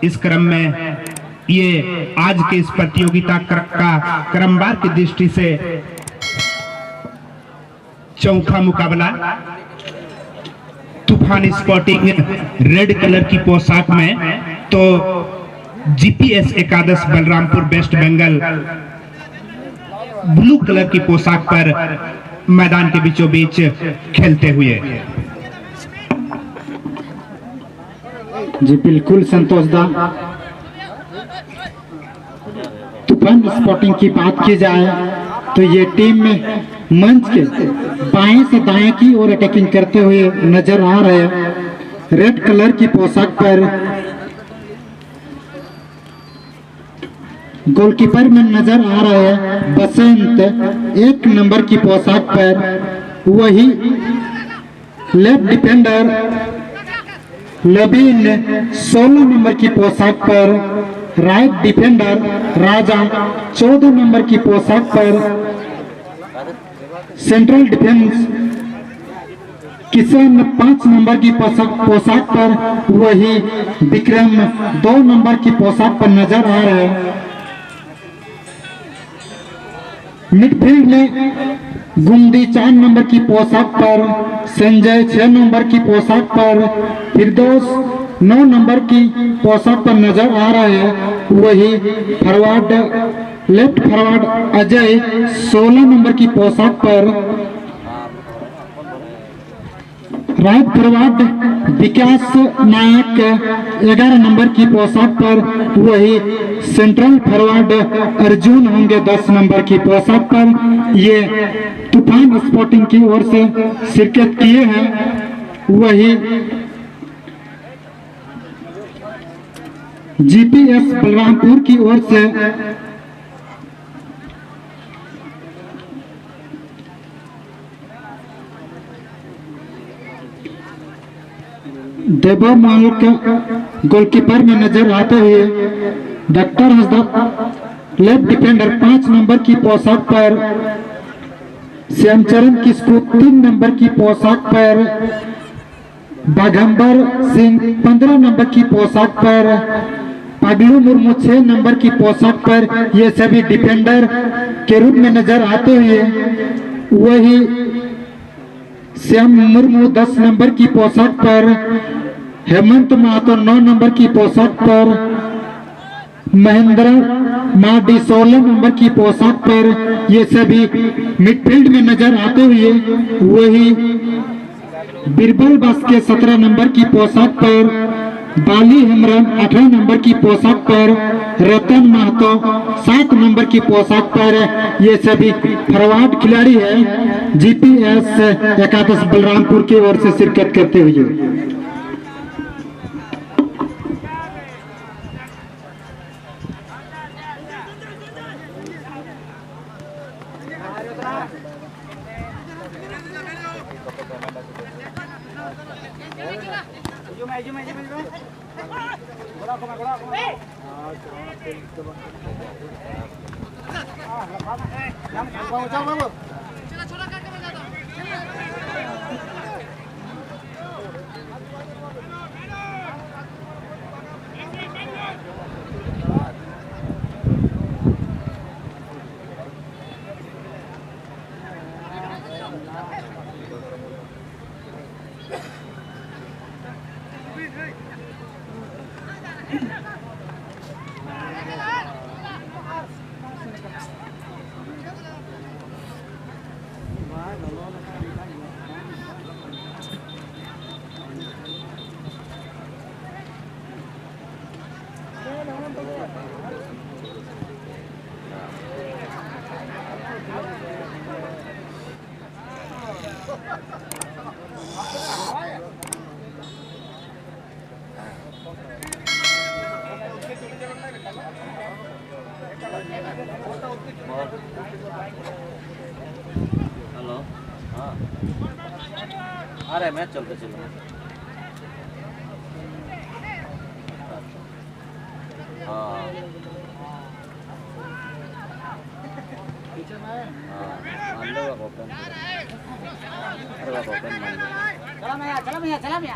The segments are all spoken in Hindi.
इस क्रम में ये आज के इस प्रतियोगिता का क्रमवार की दृष्टि से चौथा मुकाबला तूफान स्पोर्टिंग रेड कलर की पोशाक में, तो जीपीएस एकादश बलरामपुर वेस्ट बंगाल ब्लू कलर की पोशाक पर मैदान के बीचों बीच खेलते हुए। जी बिल्कुल संतोष दा। तूफान स्पोर्टिंग की बात की जाए तो ये टीम में मंच के बाएं से दाएं की ओर अटैकिंग करते हुए नजर आ रहे हैं। रेड कलर की पोशाक पर गोलकीपर में नजर आ रहे हैं बसंत, 1 नंबर की पोशाक पर। वही लेफ्ट डिफेंडर लबीन 16 नंबर की पोशाक पर। राइट डिफेंडर राजा 14 नंबर की पोशाक पर। सेंट्रल डिफेंस किशन 5 नंबर की पोशाक पर। वही विक्रम 2 नंबर की पोशाक पर नजर आ रहे हैं। मिडफील्ड में गुंदी 4 नंबर की पोशाक पर, संजय 6 नंबर की पोशाक पर, फिरदौस 9 नंबर की पोशाक पर नजर आ रहा है। वही forward left forward Ajay 16 number की पोशाक पर। राइट फॉरवर्ड विकास नायक 11 नंबर की पोशाक पर। वही सेंट्रल फॉरवर्ड अर्जुन होंगे 10 नंबर की पोशाक पर। ये तूफान स्पोर्टिंग की ओर से शिरकत किए हैं। वही जीपीएस बलरामपुर की ओर से देवा माल का गोलकीपर में नजर आते हुए डॉक्टर हसदत। लेफ्ट डिफेंडर 5 नंबर की पोशाक पर। श्यामचरण किस्कू 3 नंबर की पोशाक पर। बाघंबर सिंह 15 नंबर की पोशाक पर। पगलू मुर्मू 6 नंबर की पोशाक पर। ये सभी डिफेंडर के रूप में नजर आते हुए वही श्याम मुर्मू 10 नंबर की पोशाक पर। हेमंत महतो 9 नंबर की पोशाक पर। महेंद्र माडी 16 नंबर की पोशाक पर। ये सभी मिडफील्ड में नजर आते हुए वही बिरबल बस के 17 नंबर की पोशाक पर। बाली हेमरम 18 नंबर की पोशाक पर। रतन महतो 7 नंबर की पोशाक पर। ये सभी फॉरवर्ड खिलाड़ी है जीपीएस एकादश बलरामपुर की ओर से शिरकत करते हुए। हेलो, हाँ, अरे मैच चलते चलो। हाँ, अंदर का ओपन, अंदर का ओपन मान लो। चला मैं, चला मैं, चला मैं।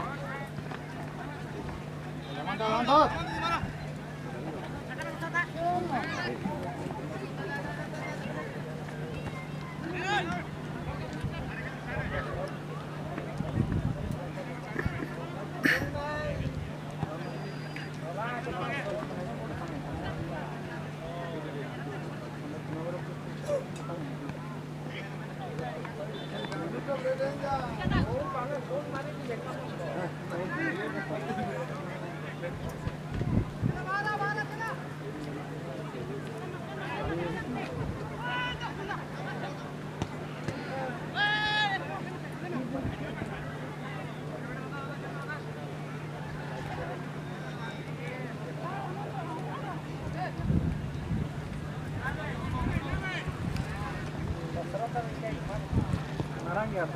चल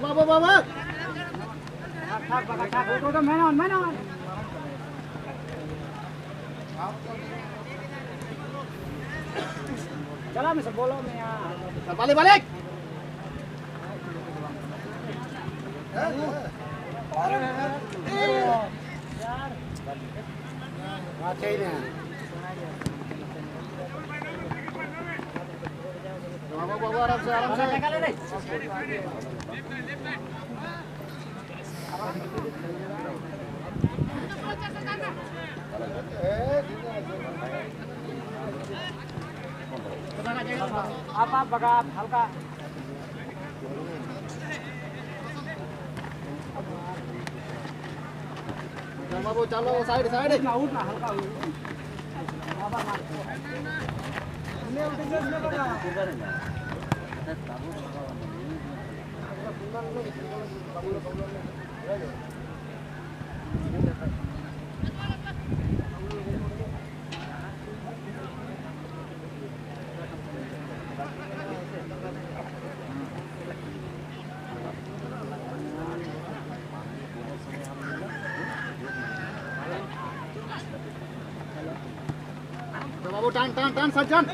बाबा बाबा चला मैं सब बोलो मैं यहाँ बाले बाले आराम से आप बगा आप हल्का बाबू चलो साइड साइड ना उठ ना हल्का बाबू टान टान टान सज्जन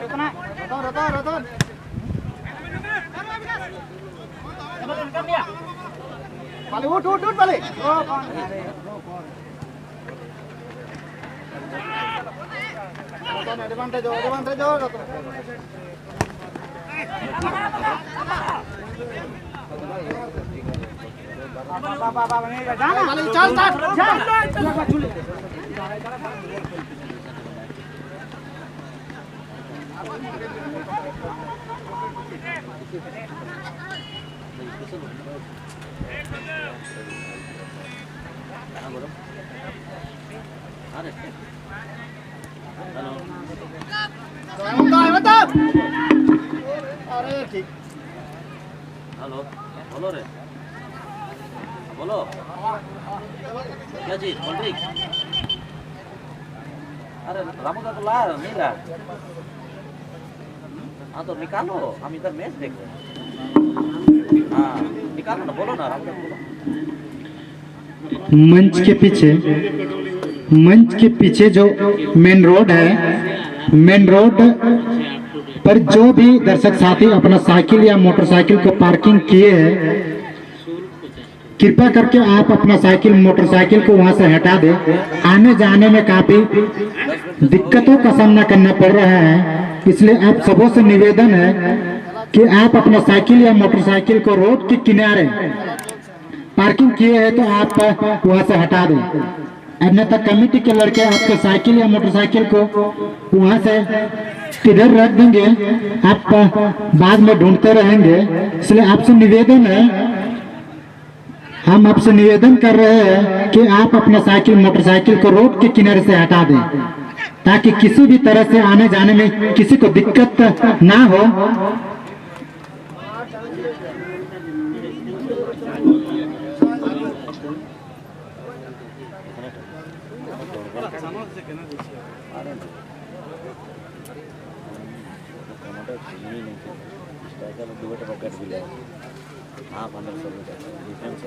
रुकना रतन पाले उठ पाले एडवांटेज हो अरे ठीक हेलो बोलो रे बोलो क्या चीज कोल्ड ड्रिंक अरे रामू का तो ला नहीं ला हाँ तो निकालो हम इधर मैच देख रहे हैं हाँ निकालो ना बोलो ना रामू का बोलो मंच के पीछे जो मेन रोड है, मेन रोड पर जो भी दर्शक साथी अपना साइकिल या मोटरसाइकिल को पार्किंग किए हैं, कृपया करके आप अपना साइकिल मोटरसाइकिल को वहां से हटा दें। आने जाने में काफी दिक्कतों का सामना करना पड़ रहा है, इसलिए आप सबों से निवेदन है कि आप अपना साइकिल या मोटरसाइकिल को रोड के किनारे पार्किंग किए हैं तो आप वहां से हटा दें, अन्यथा कमेटी के लड़के आपके साइकिल या मोटरसाइकिल को वहां से किधर रख देंगे, आप बाद में ढूंढते रहेंगे। इसलिए आपसे निवेदन है, हम आपसे निवेदन कर रहे हैं कि आप अपना साइकिल मोटरसाइकिल को रोड के किनारे से हटा दें, ताकि किसी भी तरह से आने जाने में किसी को दिक्कत ना हो। हाँ 1500 डिफरेंस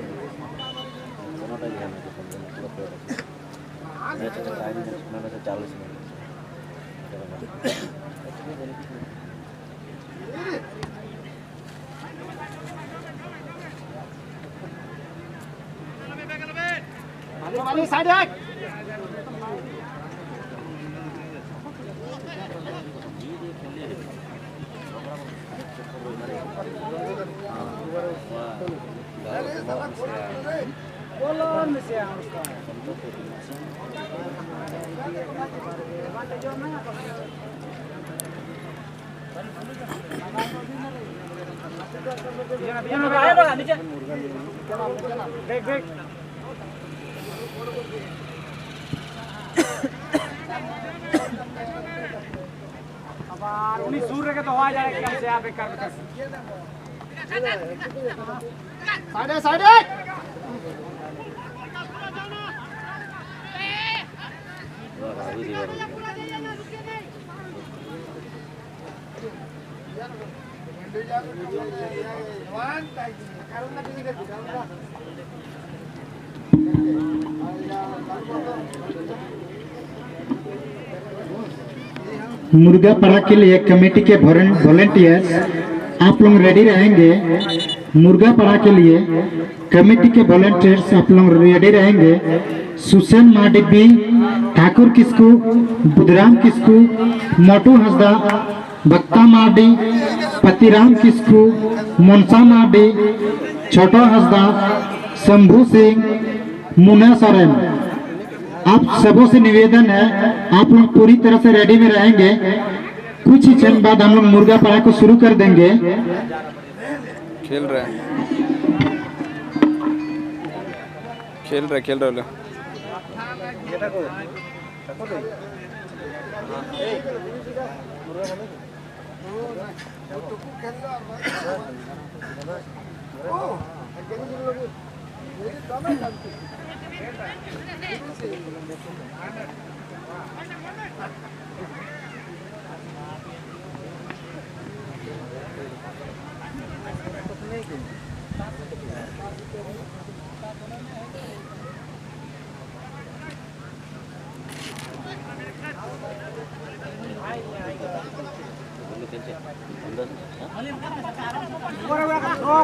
दोनों टाइम ध्यान रखिए 40 मिनट साइड उन्हीं सूर्य के तो हो जाएगा कम से आप एक कर साढ़े साढ़े मुर्गा पड़ा के लिए कमेटी के वॉलेंटियर्स आप लोग रेडी रहेंगे। मुर्गा पड़ा के लिए कमेटी के वॉलेंटियर्स आप लोग रेडी रहेंगे। सुसेन माडिब्बी, ठाकुर किस्कू, बुधराम किस्कू, मोटू हंसदा, भक्ता माडी, पतिराम किस्कू, मनसा माडी, छोटो हंसदा, शंभू सिंह, मुन्ना सोरेन। आप सबों से निवेदन है आप लोग पूरी तरह से रेडी में रहेंगे। कुछ ही क्षण बाद हम लोग मुर्गा पड़ा को शुरू कर देंगे। खेल रहे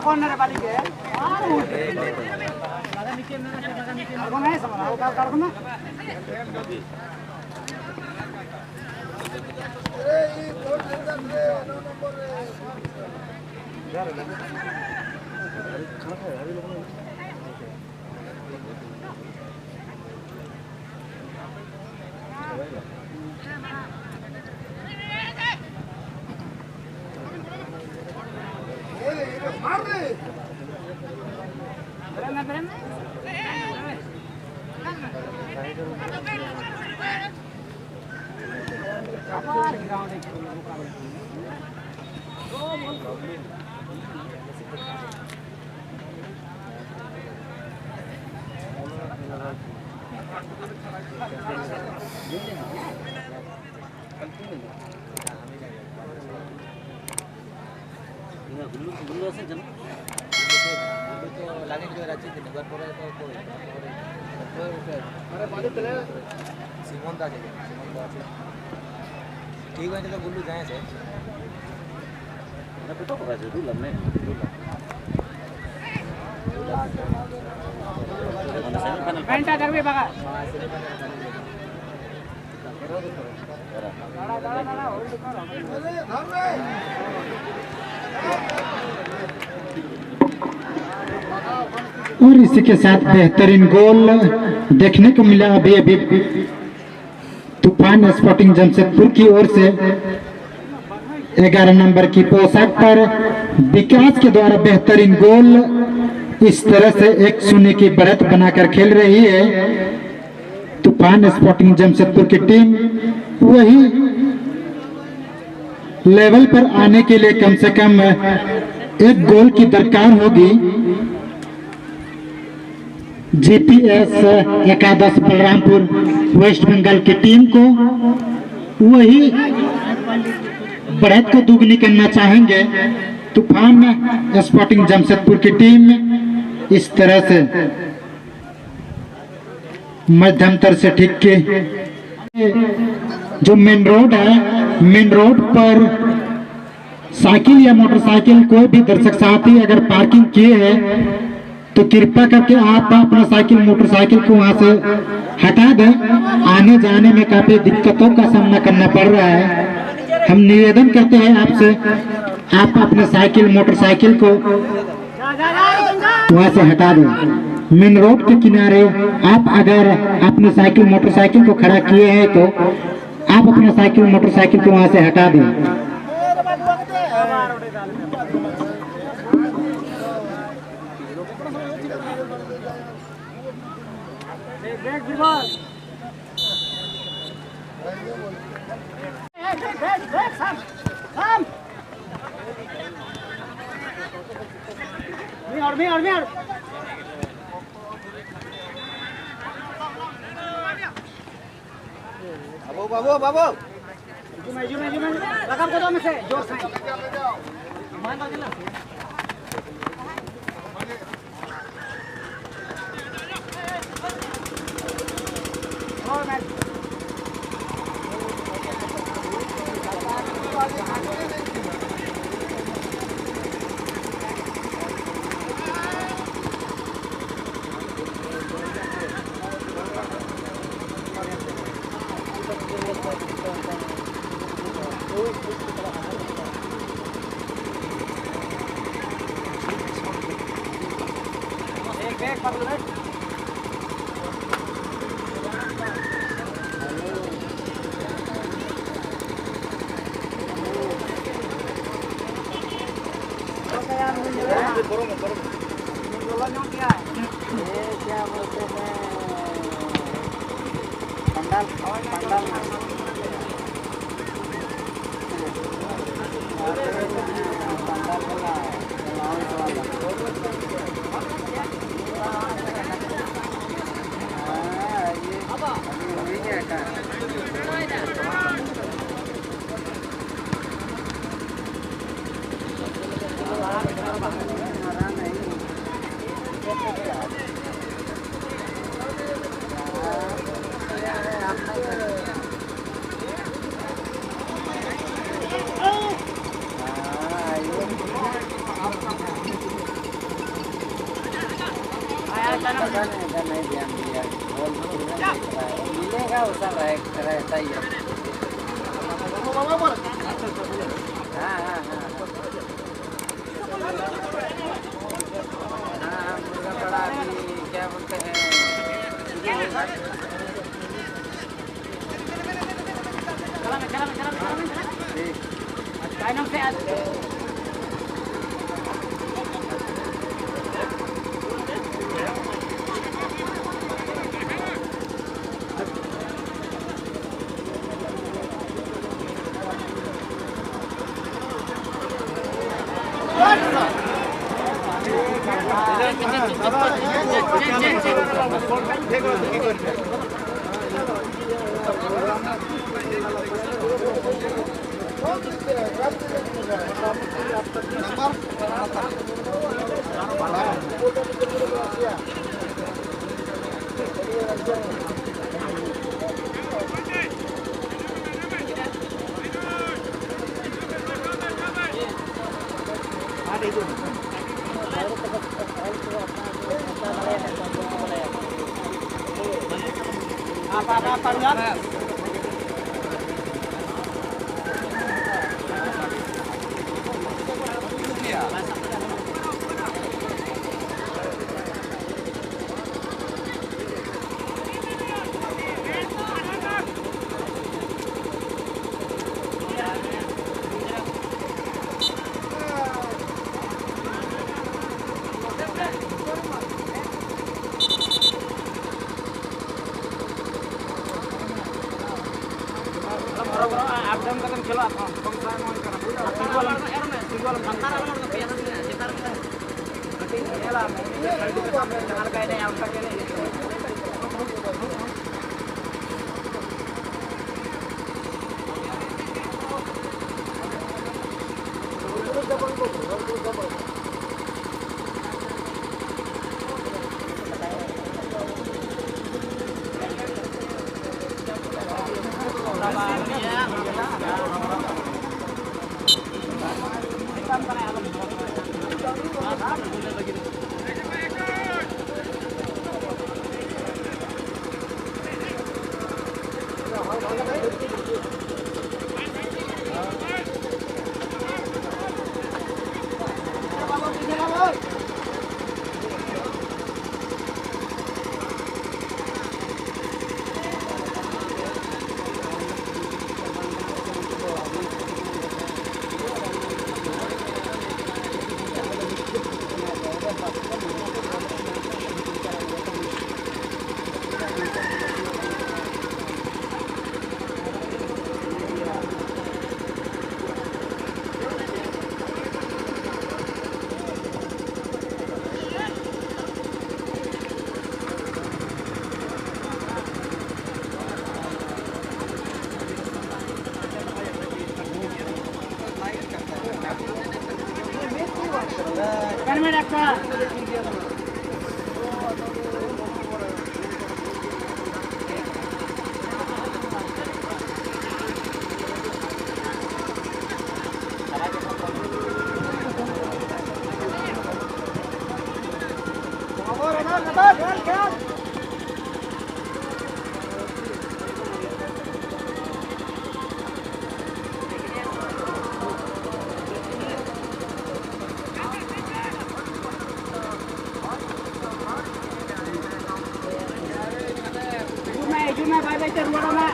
कौन है बाली के कौन है समझ कर ना गुल्लू से जन लागे जो राज्य के नगर पर तो अरे बात चले सीमन दा ठीक है तो गुल्लू जाए से ना तो होगा जरूर हमने घंटा कर भी बगा और इसी के साथ बेहतरीन गोल देखने को मिला अभी अभी तूफान स्पोर्टिंग जमशेदपुर की ओर से 11 नंबर की पोशाक पर विकास के द्वारा बेहतरीन गोल। इस तरह से 1-0 की बढ़त बनाकर खेल रही है तूफान स्पोर्टिंग जमशेदपुर की टीम। वही लेवल पर आने के लिए कम से कम 1 गोल की दरकार होगी। जीपीएस एकादश बलरामपुर वेस्ट बंगाल की टीम को वही बढ़त को दुगनी करना चाहेंगे तूफान स्पोर्टिंग जमशेदपुर की टीम। इस तरह से मध्यमतर से ठीक के जो मेन रोड है, मेन रोड पर साइकिल या मोटरसाइकिल कोई भी दर्शक साथी अगर पार्किंग किए हैं तो कृपया करके आप अपना साइकिल मोटरसाइकिल को वहां से हटा दें। आने जाने में काफी दिक्कतों का सामना करना पड़ रहा है। हम निवेदन करते हैं आपसे आप अपने साइकिल मोटरसाइकिल को वहाँ से हटा दें। मेन रोड के किनारे आप अगर अपनी साइकिल मोटरसाइकिल को खड़ा किए हैं तो आप अपना साइकिल मोटरसाइकिल को वहाँ से हटा दें। बाबू बाबू रकम को दो में से जोर से एक बैग पकड़ ले क्या बोलते हैं पंडाल नहीं ध्यान दिया मिलेगा उसका रहता ही है। हाँ हाँ हाँ हाँ मुर्गा बड़ा अभी क्या बोलते हैं क्या नाम से आज apa Abdam katan kilo apa? Pengsalan mau ikan apa? Tinggal antara orang tu biasa ni, sekitar ni. Nanti ni lah, nanti kita sampai dengan harga ini yang kita ni. Helmet একটা Juna bye bye terus mana?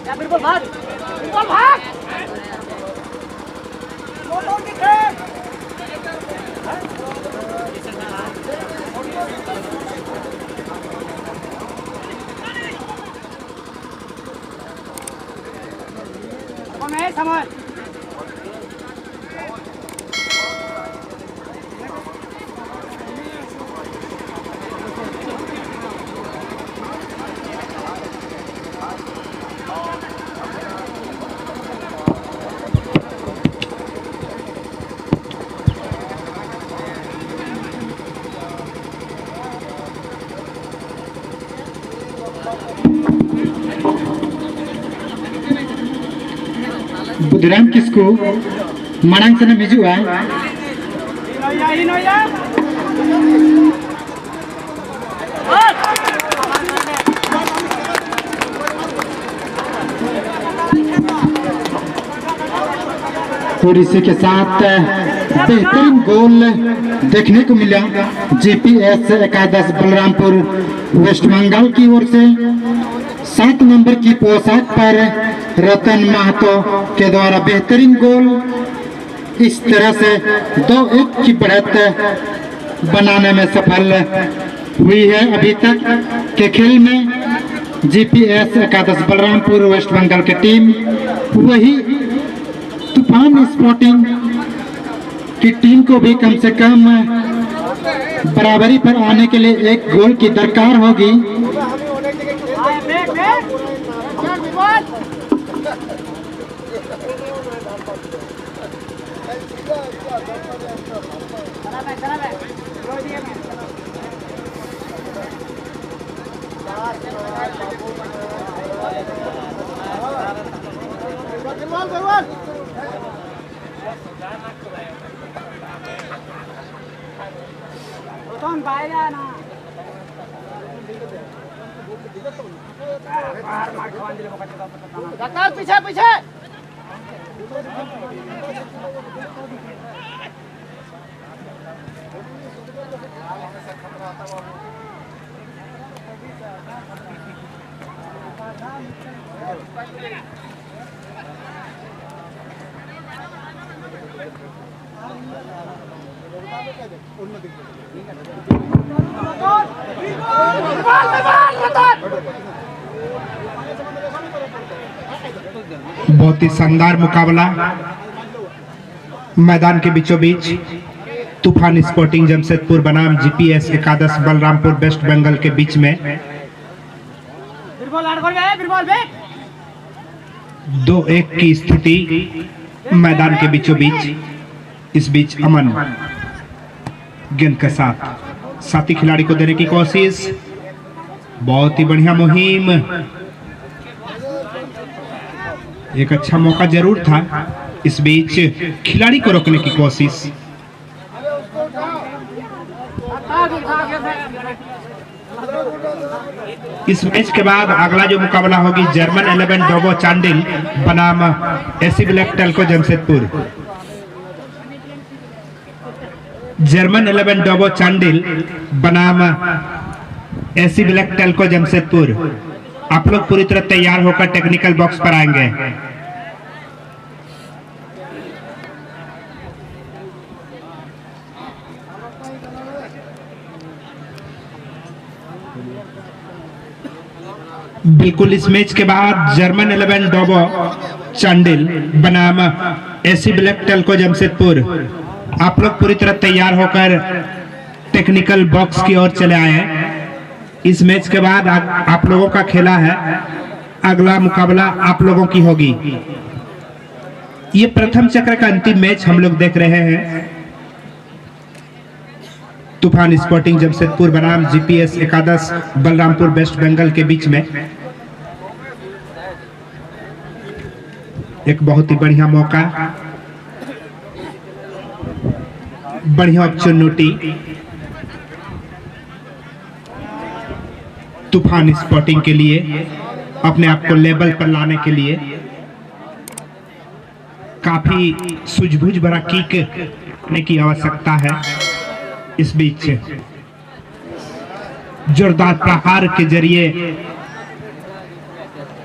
Ya birbol bhag. Birbol bhag. Motor dikhe. Come here, Samuel. Budhram किसको मांग से मिजु है और इसी के साथ बेहतरीन गोल देखने को मिला जीपीएस एकादश बलरामपुर वेस्ट बंगाल की ओर से 7 नंबर की पोशाक पर रतन महतो के द्वारा बेहतरीन गोल। इस तरह से 2-1 की बढ़त बनाने में सफल हुई है। अभी तक के खेल में जीपीएस एकादश बलरामपुर वेस्ट बंगाल की टीम, वही तूफान स्पोर्टिंग की टीम को भी कम से कम बराबरी पर आने के लिए 1 गोल की दरकार होगी। पीछे पीछे बहुत ही शानदार मुकाबला मैदान के बीचों बीच तूफान स्पोर्टिंग जमशेदपुर बनाम जीपीएस एकादश बलरामपुर वेस्ट बंगाल के बीच में 2-1 की स्थिति मैदान के बीचों बीच। इस बीच अमन गेंद के साथ साथी खिलाड़ी को देने की कोशिश, बहुत ही बढ़िया मुहिम। एक अच्छा मौका जरूर था। इस बीच खिलाड़ी को रोकने की कोशिश। इस मैच के बाद अगला जो मुकाबला होगी जर्मन 11 डोबो चांडिल बनाम AC black Telco Jamshedpur. German 11 डोबो Chandil बनाम एसी ब्लैक टेल्को जमशेदपुर। आप लोग पूरी तरह तैयार होकर टेक्निकल बॉक्स पर आएंगे। बिल्कुल इस मैच के बाद जर्मन 11 डोबो चांडिल बनाम एसी ब्लैक टेल्को जमशेदपुर। आप लोग पूरी तरह तैयार होकर टेक्निकल बॉक्स की ओर चले आए हैं। इस मैच के बाद आप लोगों का खेला है, अगला मुकाबला आप लोगों की होगी। ये प्रथम चक्र का अंतिम मैच हम लोग देख रहे हैं। तूफान स्पोर्टिंग जमशेदपुर बनाम जीपीएस एकादश बलरामपुर वेस्ट बंगाल के बीच में एक बहुत ही बढ़िया मौका, बढ़िया अपॉर्चुनिटी तूफान स्पोर्टिंग के लिए, अपने आप को लेवल पर लाने के लिए। काफी सूझबूझ भरा किक करने की आवश्यकता है। इस बीच जोरदार प्रहार के जरिए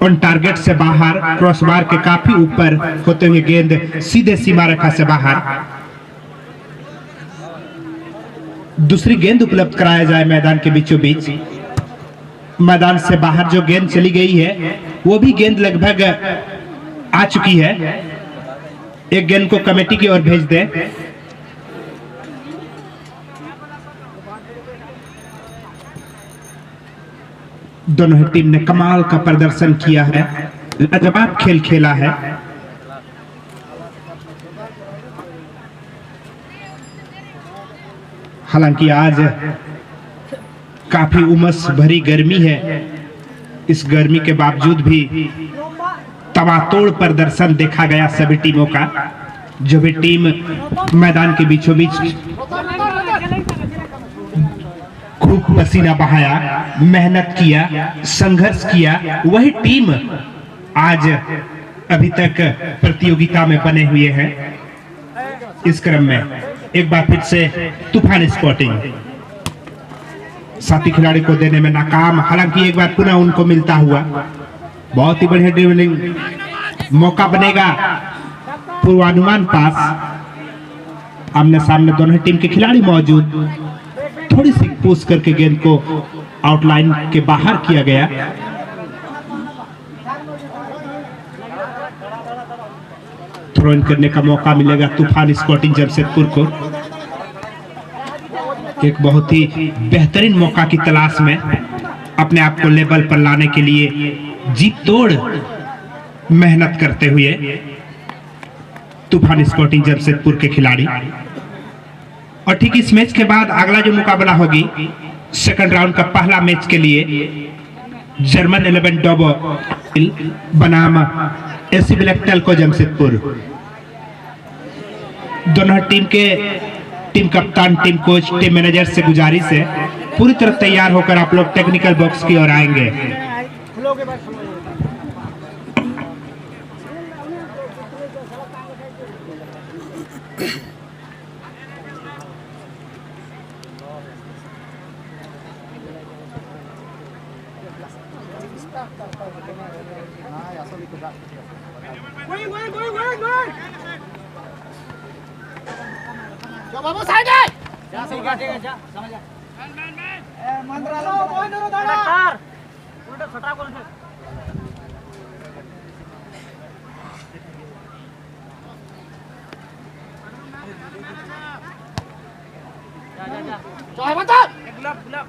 ऑन टारगेट से बाहर, क्रॉसबार के काफी ऊपर होते हुए गेंद सीधे सीमा रेखा से बाहर। दूसरी गेंद उपलब्ध कराया जाए मैदान के बीचों बीच। मैदान से बाहर जो गेंद चली गई है वो भी गेंद लगभग आ चुकी है। एक गेंद को कमेटी की ओर भेज दें। दोनों ही टीम ने कमाल का प्रदर्शन किया है, लाजवाब खेल खेला है। हालांकि आज काफी उमस भरी गर्मी है, इस गर्मी के बावजूद भी तबातोड़ प्रदर्शन देखा गया सभी टीमों का। जो भी टीम मैदान के बीचों बीच खूब पसीना बहाया, मेहनत किया, संघर्ष किया, वही टीम आज अभी तक प्रतियोगिता में बने हुए हैं। इस क्रम में एक बार फिर से तूफान स्पोर्टिंग साथी खिलाड़ी को देने में नाकाम। हालांकि एक बार पुनः उनको मिलता हुआ बहुत ही बढ़िया ड्रिबलिंग मौका बनेगा। पूर्वानुमान पास, आमने सामने दोनों टीम के खिलाड़ी मौजूद, थोड़ी सी पुश करके गेंद को आउटलाइन के बाहर किया गया। थ्रो इन करने का मौका मिलेगा तूफान स्पोर्टिंग जमशेदपुर को। एक बहुत ही बेहतरीन मौका की तलाश में अपने आप को लेवल पर लाने के लिए जी तोड़ मेहनत करते हुए तूफान स्पोर्टिंग जमशेदपुर के खिलाड़ी। और ठीक इस मैच के बाद अगला जो मुकाबला होगी सेकंड राउंड का पहला मैच के लिए जर्मन 11 डोबो बनाम एसी ब्लैक टेल्को जमशेदपुर। दोनों टीम कप्तान, टीम कोच, टीम मैनेजर से गुजारिश है पूरी तरह तैयार होकर आप लोग टेक्निकल बॉक्स की ओर आएंगे। बाबू साइड है जा सही का ठीक है जा समझ जा ए मंदरा लो मोहन दादा सर उल्टा छटा कौन से जा जा जा चाहे बता गुलाब गुलाब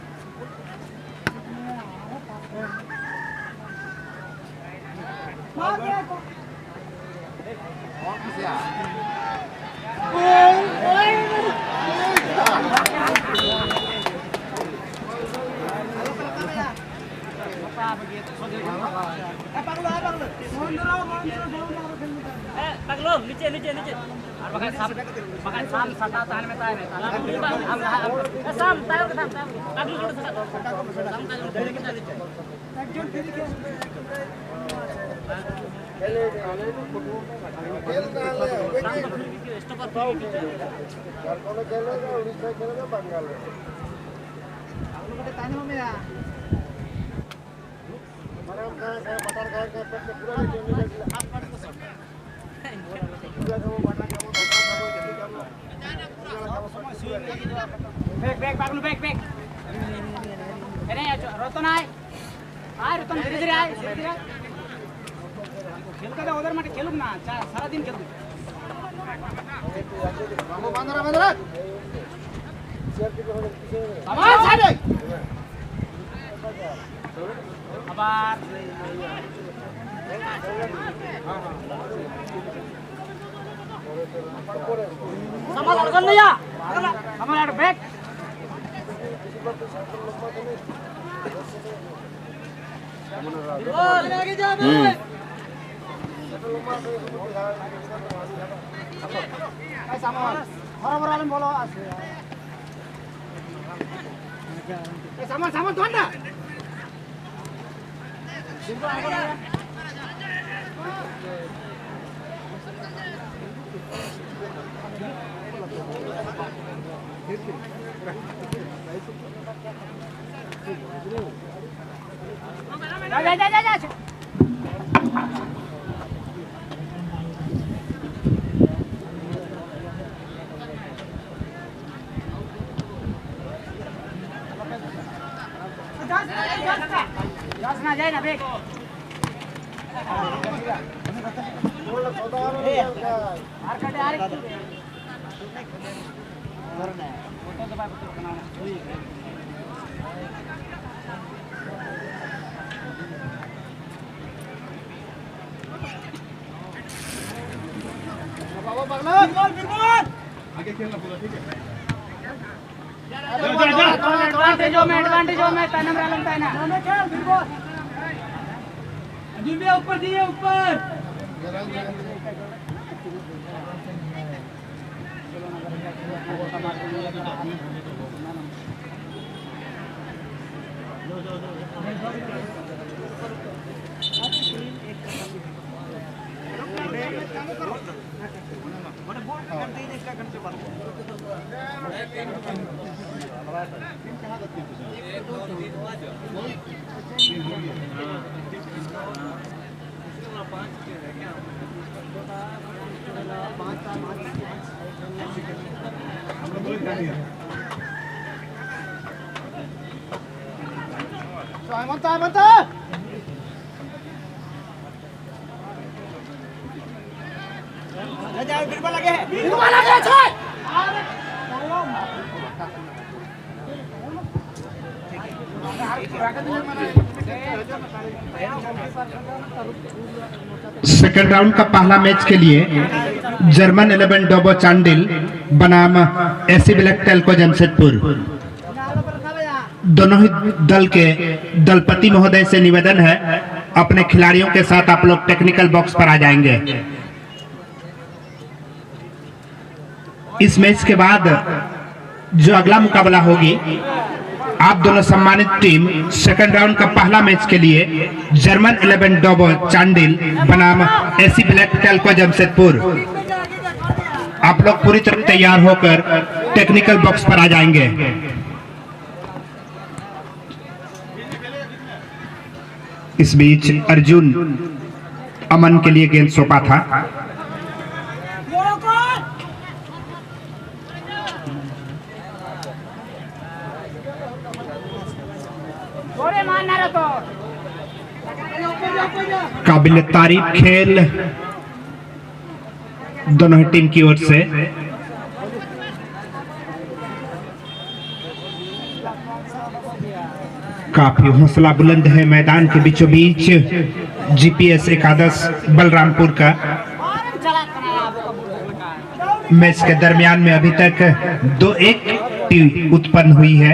मार दे और किसे आ नीचे नीचे नीचे makan sam sata tahan में ताने हम sam tayo के sam अगली जोड़ सटा sam का जोड़ के ताने जोड़ के खेले आने खेल का ले स्टॉपर पाओ झारखंड खेलेगा, उड़ीसा खेलेगा, बंगाल हम लोग के ताने में आ मरम का मटर का पूरा टीम आप कर तो सब पूरा वो बना के वो जल्दी कर लो बैक बैक पागलू बैक बैक अरे रतन आए रतन धीरे धीरे आए खेलते थे उधर मत खेलूं ना सारा दिन खेलूं सामान साइड আবার সামান লাগন না সামান আর ব্যাক আগে যাবে এই সামান বরাবর আলম বলো আছে এই সামান সামান ধর না जा ना जाए ना बेग आगे खेलना पूरा ठीक है एडवांटेज हो मैं तनम रालम तना मैं खेल बिल्कुल अभी भी ऊपर दिए ऊपर सेकंड राउंड का पहला मैच के लिए जर्मन 11 डोबो चांडिल बनाम एसी ब्लैक टेल्को जमशेदपुर दोनों ही दल के दलपति महोदय से निवेदन है अपने खिलाड़ियों के साथ आप लोग टेक्निकल बॉक्स पर आ जाएंगे। इस मैच के बाद जो अगला मुकाबला होगी आप दोनों सम्मानित टीम सेकंड राउंड का पहला मैच के लिए जर्मन 11 डोबो चांडिल बनाम एसी ब्लैक टेल्को जमशेदपुर आप लोग पूरी तरह तैयार होकर टेक्निकल बॉक्स पर आ जाएंगे। इस बीच अर्जुन अमन के लिए गेंद सौंपा था। काबिल तारीफ खेल दोनों ही टीम की ओर से। काफी हौसला बुलंद है मैदान के बीचों बीच जीपीएस एकादश बलरामपुर का। मैच के दरमियान में अभी तक 2-1 उत्पन्न हुई है।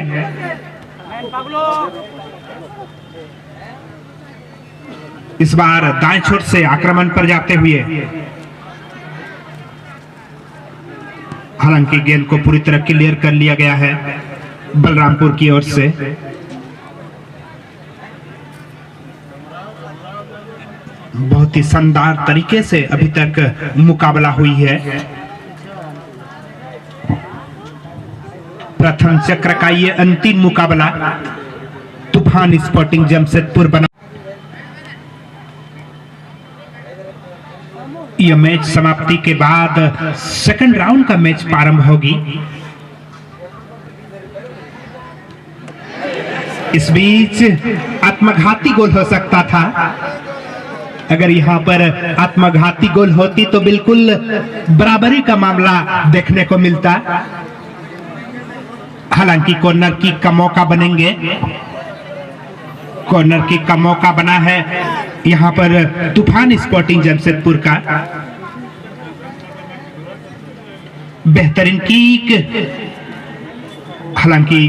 इस बार दाएं छोर से आक्रमण पर जाते हुए हालांकि गेंद को पूरी तरह क्लियर कर लिया गया है बलरामपुर की ओर से। बहुत ही शानदार तरीके से अभी तक मुकाबला हुई है। प्रथम चक्र का ये अंतिम मुकाबला तूफान स्पोर्टिंग जमशेदपुर बना। यह मैच समाप्ति के बाद सेकंड राउंड का मैच प्रारंभ होगी। इस बीच आत्मघाती गोल हो सकता था। अगर यहाँ पर आत्मघाती गोल होती तो बिल्कुल बराबरी का मामला देखने को मिलता। हालांकि कॉर्नर किक का मौका बनेंगे, कॉर्नर किक का मौका बना है यहाँ पर तूफान स्पोर्टिंग जमशेदपुर का। बेहतरीन किक, हालांकि